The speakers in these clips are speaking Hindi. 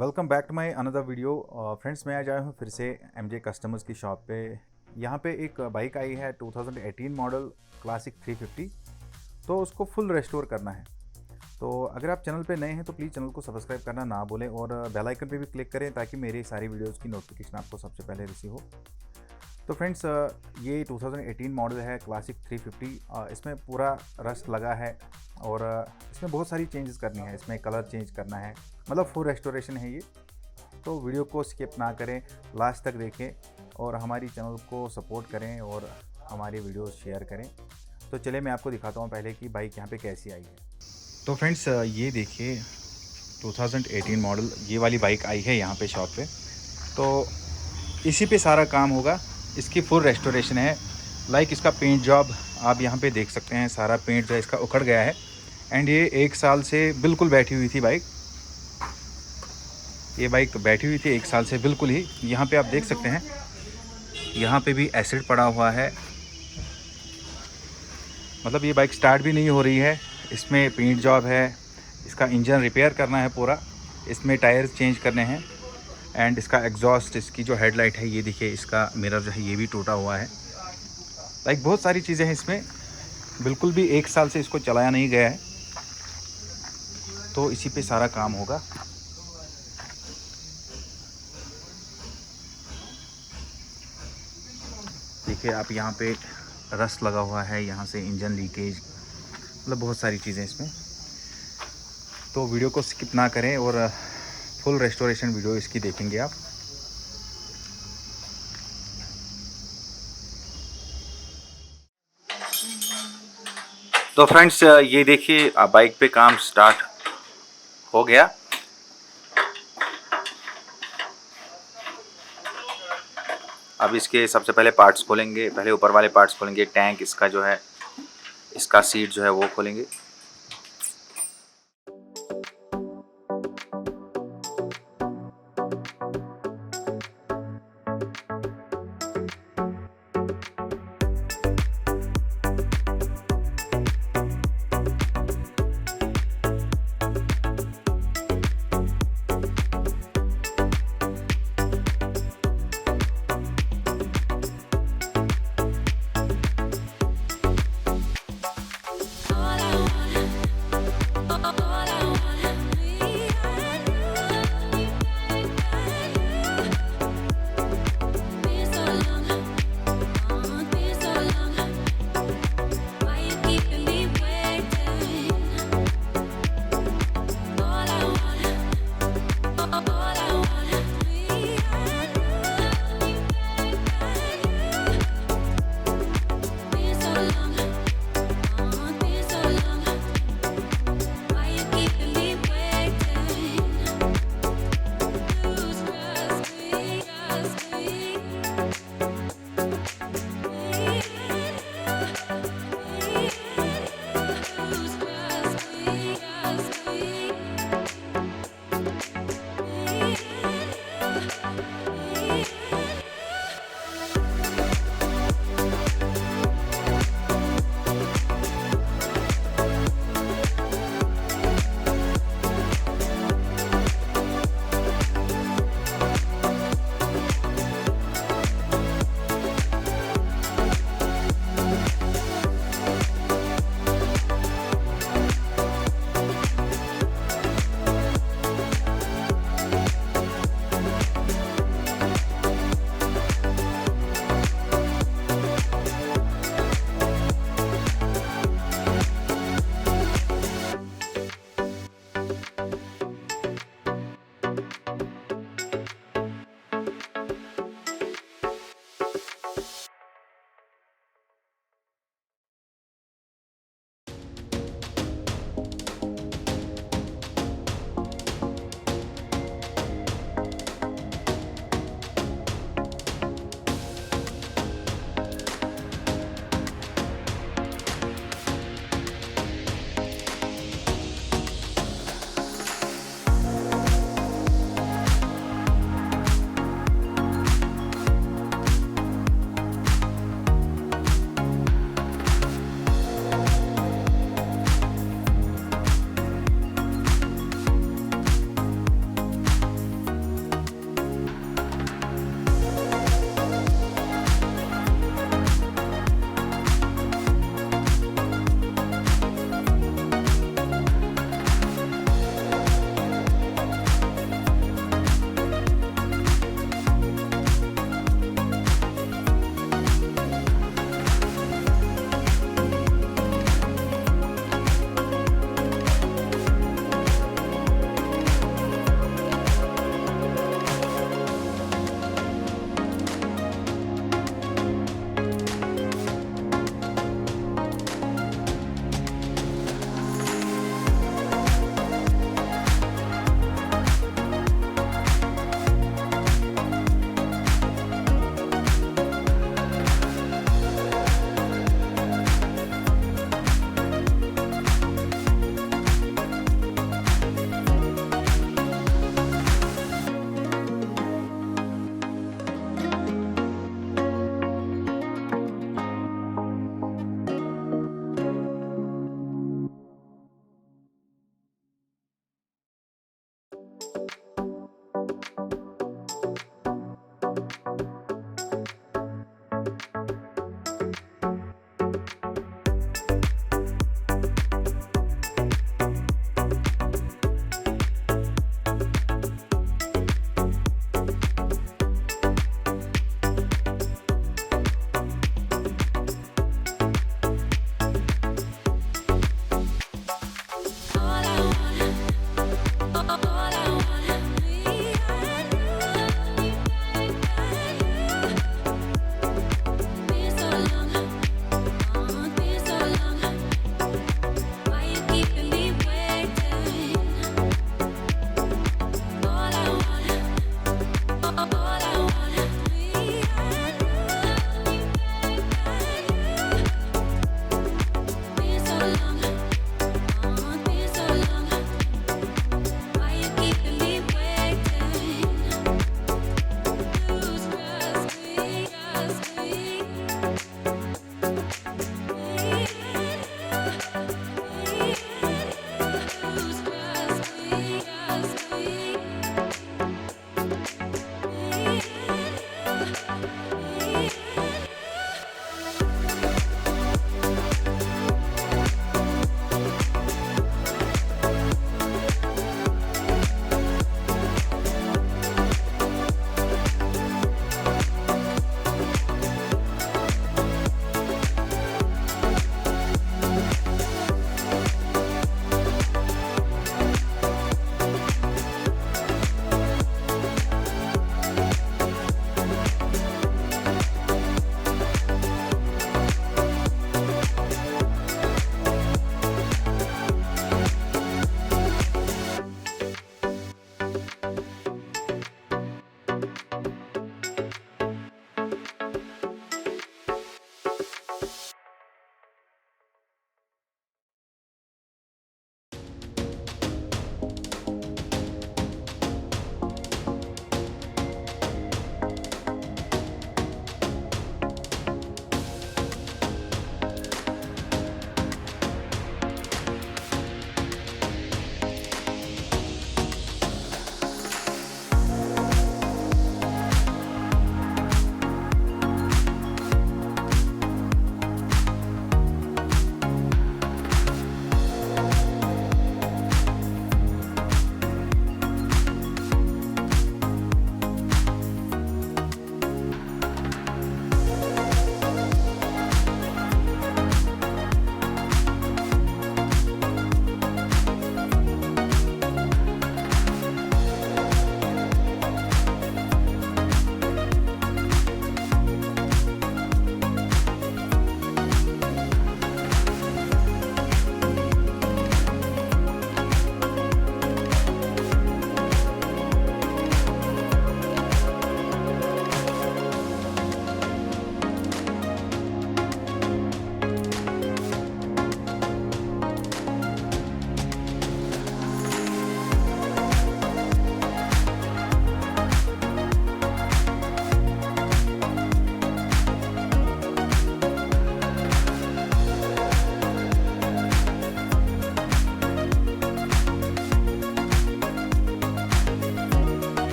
Welcome back to my another video. Friends, मैं आज आया हूँ फिर से एमजे कस्टमर्स की शॉप पे। यहाँ पे एक बाइक आई है 2018 मॉडल क्लासिक 350। तो उसको फुल रेस्टोर करना है। तो अगर आप चैनल पे नए हैं तो प्लीज़ चैनल को सब्सक्राइब करना ना भूलें और बेल आइकन पे भी क्लिक करें ताकि मेरी सारी वीडियोस की नोटिफिकेशन आपको सबसे पहले रिसीव हो। तो फ्रेंड्स, ये 2018 मॉडल है क्लासिक 350। इसमें पूरा रस्ट लगा है और इसमें बहुत सारी चेंजेस करनी है। इसमें कलर चेंज करना है, मतलब फुल रेस्टोरेशन है ये। तो वीडियो को स्किप ना करें, लास्ट तक देखें और हमारी चैनल को सपोर्ट करें और हमारी वीडियो शेयर करें। तो चलिए मैं आपको दिखाता हूँ पहले कि बाइक यहाँ पे कैसी आई है। तो फ्रेंड्स, ये देखिए 2018 मॉडल ये वाली बाइक आई है यहाँ पे शॉप पे। तो इसी पे सारा काम होगा। इसकी फुल रेस्टोरेशन है। लाइक इसका पेंट जॉब आप यहाँ पे देख सकते हैं। सारा पेंट जो है इसका उखड़ गया है एंड ये 1 साल से बिल्कुल बैठी हुई थी बाइक। ये बाइक बैठी हुई थी 1 साल से बिल्कुल ही। यहाँ पे आप देख सकते हैं, यहाँ पे भी एसिड पड़ा हुआ है, मतलब ये बाइक स्टार्ट भी नहीं हो रही है। इसमें पेंट जॉब है, इसका इंजन रिपेयर करना है पूरा, इसमें टायर चेंज करने हैं एंड इसका एग्जॉस्ट, इसकी जो हेडलाइट है ये देखिए, इसका मिरर जो है ये भी टूटा हुआ है। लाइक बहुत सारी चीज़ें हैं इसमें। बिल्कुल भी 1 साल से इसको चलाया नहीं गया है, तो इसी पे सारा काम होगा। देखिए आप, यहाँ पे रस्ट लगा हुआ है, यहाँ से इंजन लीकेज, मतलब बहुत सारी चीज़ें इसमें। तो वीडियो को स्किप ना करें और फुल रेस्टोरेशन वीडियो इसकी देखेंगे आप। तो फ्रेंड्स, ये देखिए बाइक पे काम स्टार्ट हो गया। अब इसके सबसे पहले पार्ट्स खोलेंगे। पहले ऊपर वाले पार्ट्स खोलेंगे, टैंक इसका जो है, इसका सीट जो है वो खोलेंगे।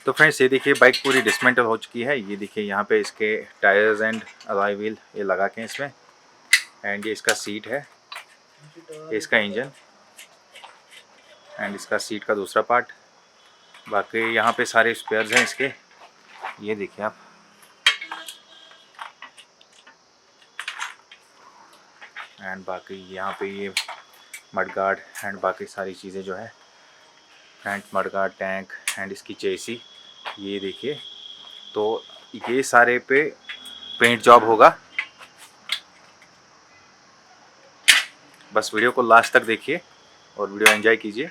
तो फ्रेंड्स ये देखिए बाइक पूरी डिसमेंटल हो चुकी है। ये देखिए यहाँ पे इसके टायर्स एंड अलॉय व्हील ये लगा के इसमें, एंड ये इसका सीट है, ये इसका इंजन एंड इसका सीट का दूसरा पार्ट। बाकी यहाँ पे सारे स्पेयर्स हैं इसके, ये देखिए आप। एंड बाकी यहाँ पे ये मड गार्ड एंड बाकी सारी चीज़ें जो है, front mud guard, tank and इसकी चेसी, ये देखिए। तो ये सारे पे पेंट जॉब होगा। बस वीडियो को लास्ट तक देखिए और वीडियो एंजॉय कीजिए।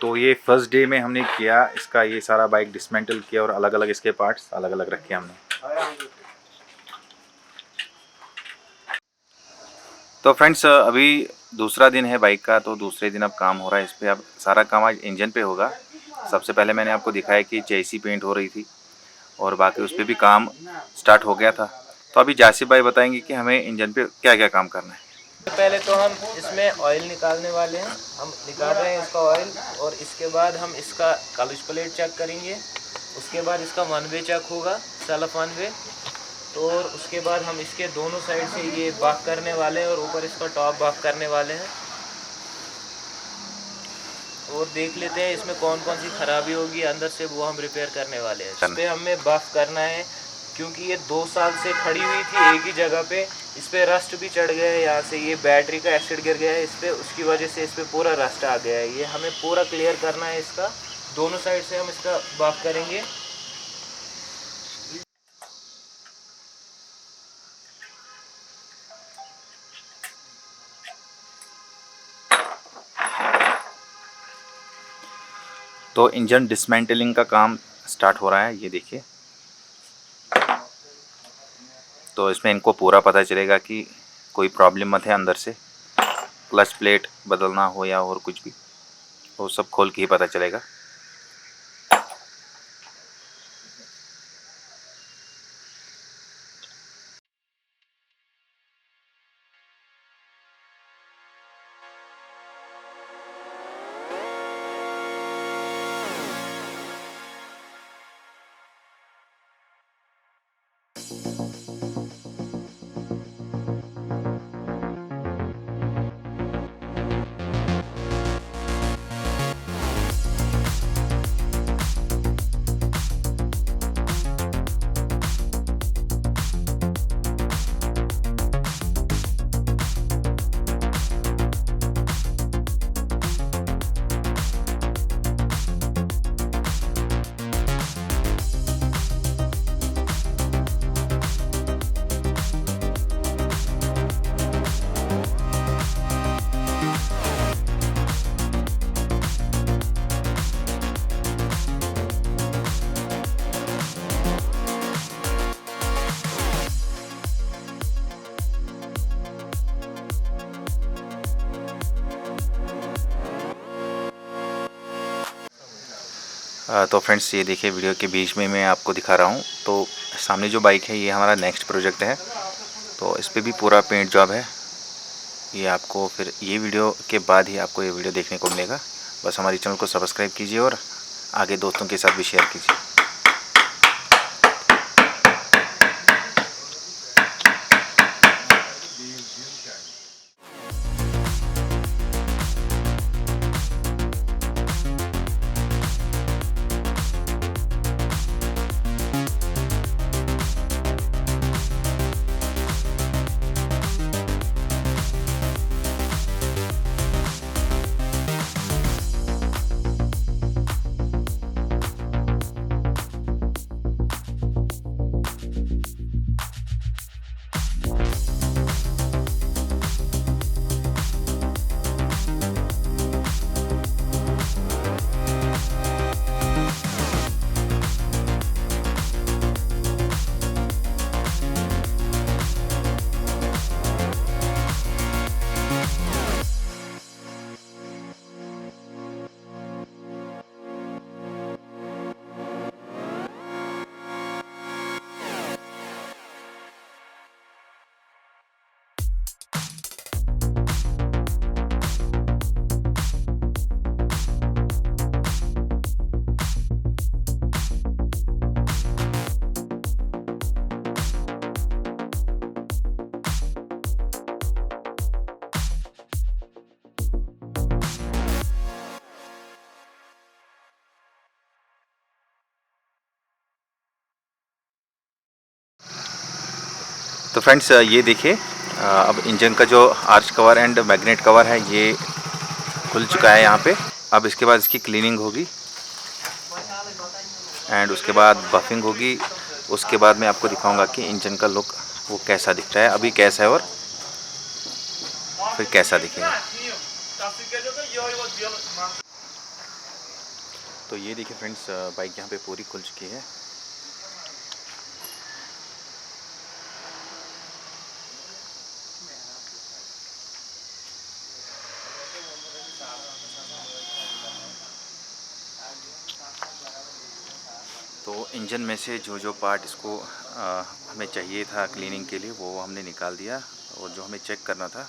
तो ये फर्स्ट डे में हमने किया इसका, ये सारा बाइक डिसमेंटल किया और अलग अलग इसके पार्ट्स अलग अलग रखे हमने। तो फ्रेंड्स अभी दूसरा दिन है बाइक का, तो दूसरे दिन अब काम हो रहा है इस पर। अब सारा काम आज इंजन पे होगा। सबसे पहले मैंने आपको दिखाया कि चेसी पेंट हो रही थी और बाकी उस पर भी काम स्टार्ट हो गया था। तो अभी जासिफ भाई बताएंगे कि हमें इंजन पे क्या क्या काम करना है। पहले तो हम इसमें ऑयल निकालने वाले हैं, हम निकाल रहे हैं इसका ऑयल, और इसके बाद हम इसका क्लच प्लेट चेक करेंगे। उसके बाद इसका वन वे चेक होगा, सेल्फ वन वे। तो और उसके बाद हम इसके दोनों साइड से ये बाक करने वाले हैं और ऊपर इसका टॉप बाक करने वाले हैं। और देख लेते हैं इसमें कौन कौन सी खराबी होगी अंदर से, वो हम रिपेयर करने वाले हैं। इस पर हमें बाफ करना है क्योंकि ये 2 साल से खड़ी हुई थी एक ही जगह पे। इस पर रस्ट भी चढ़ गया है, यहाँ से ये बैटरी का एसिड गिर गया है इस पर, उसकी वजह से इस पर पूरा रस्ट आ गया है। ये हमें पूरा क्लियर करना है इसका, दोनों साइड से हम इसका बाफ करेंगे। तो इंजन डिसमेंटलिंग का काम स्टार्ट हो रहा है, ये देखिए। तो इसमें इनको पूरा पता चलेगा कि कोई प्रॉब्लम मत है अंदर से, क्लच प्लेट बदलना हो या और कुछ भी, वो सब खोल के ही पता चलेगा। तो फ्रेंड्स ये देखिए वीडियो के बीच में मैं आपको दिखा रहा हूँ। तो सामने जो बाइक है ये हमारा नेक्स्ट प्रोजेक्ट है, तो इस पर भी पूरा पेंट जॉब है। ये आपको फिर ये वीडियो के बाद ही आपको ये वीडियो देखने को मिलेगा। बस हमारे चैनल को सब्सक्राइब कीजिए और आगे दोस्तों के साथ भी शेयर कीजिए। तो फ्रेंड्स ये देखिए, अब इंजन का जो arch cover and magnet cover है ये खुल चुका है यहाँ पे। अब इसके बाद इसकी क्लीनिंग होगी एंड उसके बाद बफिंग होगी। उसके बाद मैं आपको दिखाऊंगा कि इंजन का लुक वो कैसा दिखता है, अभी कैसा है और फिर कैसा दिखेगा। तो ये देखिए फ्रेंड्स, बाइक यहाँ पे पूरी खुल चुकी है। तो इंजन में से जो जो पार्ट इसको हमें चाहिए था क्लीनिंग के लिए वो हमने निकाल दिया, और जो हमें चेक करना था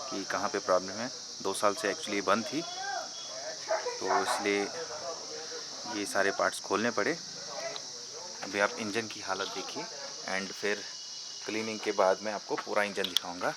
कि कहाँ पे प्रॉब्लम है, 2 साल से एक्चुअली बंद थी तो इसलिए ये सारे पार्ट्स खोलने पड़े। अभी आप इंजन की हालत देखिए एंड फिर क्लीनिंग के बाद मैं आपको पूरा इंजन दिखाऊंगा।